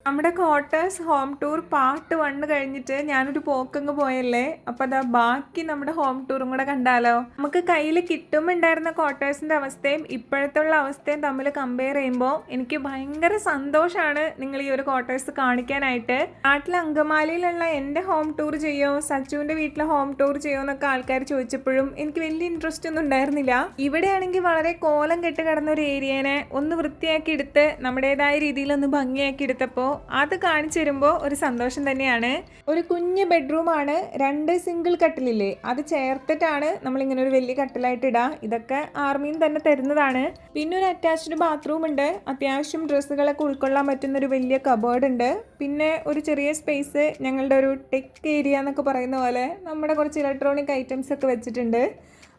നമ്മുടെ quarters home tour part 1 കഴിഞ്ഞിട്ട് ഞാനൊരു പോക്കങ്ങ് പോയല്ലേ. അപ്പോൾ അതാ ബാക്കി നമ്മുടെ ഹോം ടൂറും കൂടെ കണ്ടാലോ. നമുക്ക് കയ്യിൽ കിട്ടുമ്പോണ്ടായിരുന്ന ക്വാർട്ടേഴ്സിന്റെ അവസ്ഥയും ഇപ്പോഴത്തെ അവസ്ഥയും തമ്മിൽ കമ്പയർ ചെയ്യുമ്പോൾ എനിക്ക് ഭയങ്കര സന്തോഷമാണ് നിങ്ങൾ ഈ ഒരു ക്വാർട്ടേഴ്സ് കാണിക്കാനായിട്ട്. നാട്ടിലെ അങ്കമാലിയിലുള്ള എൻ്റെ ഹോം ടൂർ ചെയ്യോ, സച്ചുവിന്റെ വീട്ടിലെ ഹോം ടൂർ ചെയ്യോ എന്നൊക്കെ ആൾക്കാർ ചോദിച്ചപ്പോഴും എനിക്ക് വലിയ ഇൻട്രസ്റ്റ് ഒന്നും ഉണ്ടായിരുന്നില്ല. ഇവിടെയാണെങ്കിൽ വളരെ കോലം കെട്ട് കിടന്ന ഒരു ഏരിയനെ ഒന്ന് വൃത്തിയാക്കി എടുത്ത് നമ്മുടേതായ രീതിയിൽ ഒന്ന് ഭംഗിയാക്കി എടുത്തപ്പോൾ അത് കാണിച്ചു തരുമ്പോൾ ഒരു സന്തോഷം തന്നെയാണ്. ഒരു കുഞ്ഞ് ബെഡ്റൂമാണ്, 2 സിംഗിൾ കട്ടിലില്ലേ അത് ചേർത്തിട്ടാണ് നമ്മളിങ്ങനെ ഒരു വലിയ കട്ടിലായിട്ട് ഇടുക. ഇതൊക്കെ ആർമിയിൽ തന്നെ തരുന്നതാണ്. പിന്നെ ഒരു അറ്റാച്ച്ഡ് ബാത്റൂം ഉണ്ട്, അത്യാവശ്യം ഡ്രസ്സുകളൊക്കെ ഉൾക്കൊള്ളാൻ പറ്റുന്ന ഒരു വലിയ കബേർഡ് ഉണ്ട്. പിന്നെ ഒരു ചെറിയ സ്പേസ് ഞങ്ങളുടെ ഒരു ടെക് ഏരിയ എന്നൊക്കെ പറയുന്ന പോലെ നമ്മുടെ കുറച്ച് ഇലക്ട്രോണിക് ഐറ്റംസ് ഒക്കെ വെച്ചിട്ടുണ്ട്.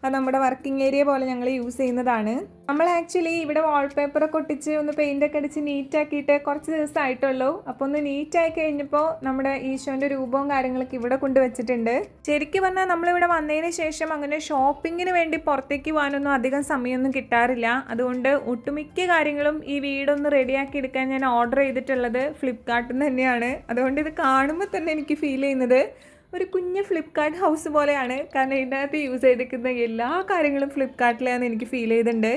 അത് നമ്മുടെ വർക്കിംഗ് ഏരിയ പോലെ ഞങ്ങൾ യൂസ് ചെയ്യുന്നതാണ്. നമ്മൾ ആക്ച്വലി ഇവിടെ വാൾപേപ്പറൊക്കെ ഒട്ടിച്ച് ഒന്ന് പെയിൻ്റൊക്കെ അടിച്ച് നീറ്റാക്കിയിട്ട് കുറച്ച് ദിവസമായിട്ടുള്ളൂ. അപ്പോൾ ഒന്ന് നീറ്റായി കഴിഞ്ഞപ്പോൾ നമ്മുടെ ഈശോൻ്റെ രൂപവും കാര്യങ്ങളൊക്കെ ഇവിടെ കൊണ്ടുവച്ചിട്ടുണ്ട്. ശരിക്കും പറഞ്ഞാൽ നമ്മളിവിടെ വന്നതിന് ശേഷം അങ്ങനെ ഷോപ്പിങ്ങിന് വേണ്ടി പുറത്തേക്ക് പോകാനൊന്നും അധികം സമയമൊന്നും കിട്ടാറില്ല. അതുകൊണ്ട് ഒട്ടുമിക്ക കാര്യങ്ങളും ഈ വീടൊന്ന് റെഡിയാക്കി എടുക്കാൻ ഞാൻ ഓർഡർ ചെയ്തിട്ടുള്ളത് ഫ്ലിപ്കാർട്ടിൽ നിന്ന് തന്നെയാണ്. അതുകൊണ്ട് ഇത് കാണുമ്പോൾ തന്നെ എനിക്ക് ഫീൽ ചെയ്യുന്നത് ഒരു കുഞ്ഞ് ഫ്ലിപ്കാർട്ട് ഹൗസ് പോലെയാണ്. കാരണം ഇതിനകത്ത് യൂസ് ചെയ്തിരിക്കുന്ന എല്ലാ കാര്യങ്ങളും ഫ്ലിപ്കാർട്ടിലാണെന്ന് എനിക്ക് ഫീൽ ചെയ്തിട്ടുണ്ട്.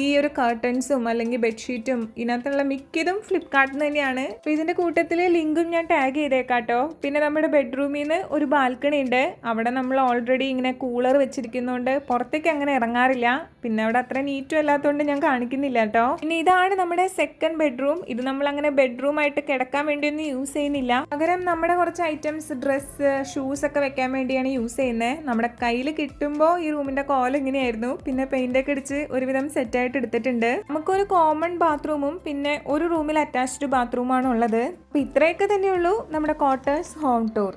ഈ ഒരു കർട്ടൻസും അല്ലെങ്കിൽ ബെഡ്ഷീറ്റും ഇതിനകത്തുള്ള മിക്കതും ഫ്ലിപ്കാർട്ടിൽ നിന്ന് തന്നെയാണ്. അപ്പോൾ ഇതിൻ്റെ കൂട്ടത്തിൽ ലിങ്കും ഞാൻ ടാഗ് ചെയ്തേക്കാട്ടോ. പിന്നെ നമ്മുടെ ബെഡ്റൂമിൽ നിന്ന് ഒരു ബാൽക്കണി ഉണ്ട്. അവിടെ നമ്മൾ ഓൾറെഡി ഇങ്ങനെ കൂളർ വെച്ചിരിക്കുന്നതുകൊണ്ട് പുറത്തേക്ക് അങ്ങനെ ഇറങ്ങാറില്ല. പിന്നെ അവിടെ അത്ര നീറ്റും അല്ലാത്തതുകൊണ്ട് ഞാൻ കാണിക്കുന്നില്ല കേട്ടോ. പിന്നെ ഇതാണ് നമ്മുടെ സെക്കൻഡ് ബെഡ്റൂം. ഇത് നമ്മൾ അങ്ങനെ ബെഡ്റൂം ആയിട്ട് കിടക്കാൻ വേണ്ടിയൊന്നും യൂസ് ചെയ്യുന്നില്ല. പകരം നമ്മുടെ കുറച്ച് ഐറ്റംസ്, ഡ്രസ്സ്, ഷൂസ് ഒക്കെ വെക്കാൻ വേണ്ടിയാണ് യൂസ് ചെയ്യുന്നത്. നമ്മുടെ കയ്യിൽ കിട്ടുമ്പോൾ ഈ റൂമിൻ്റെ കോലം ഇങ്ങനെയായിരുന്നു. പിന്നെ പെയിൻ്റൊക്കെ അടിച്ച് ഒരുവിധം സെറ്റ് ആയിട്ട് എടുത്തിട്ടുണ്ട്. നമുക്കൊരു കോമൺ ബാത്റൂമും പിന്നെ ഒരു റൂമിൽ അറ്റാച്ച്ഡ് ബാത്റൂമാണ് ഉള്ളത്. അപ്പോൾ ഇത്രയൊക്കെ തന്നെയുള്ളൂ നമ്മുടെ ക്വാർട്ടേഴ്സ് ഹോം ടൂർ.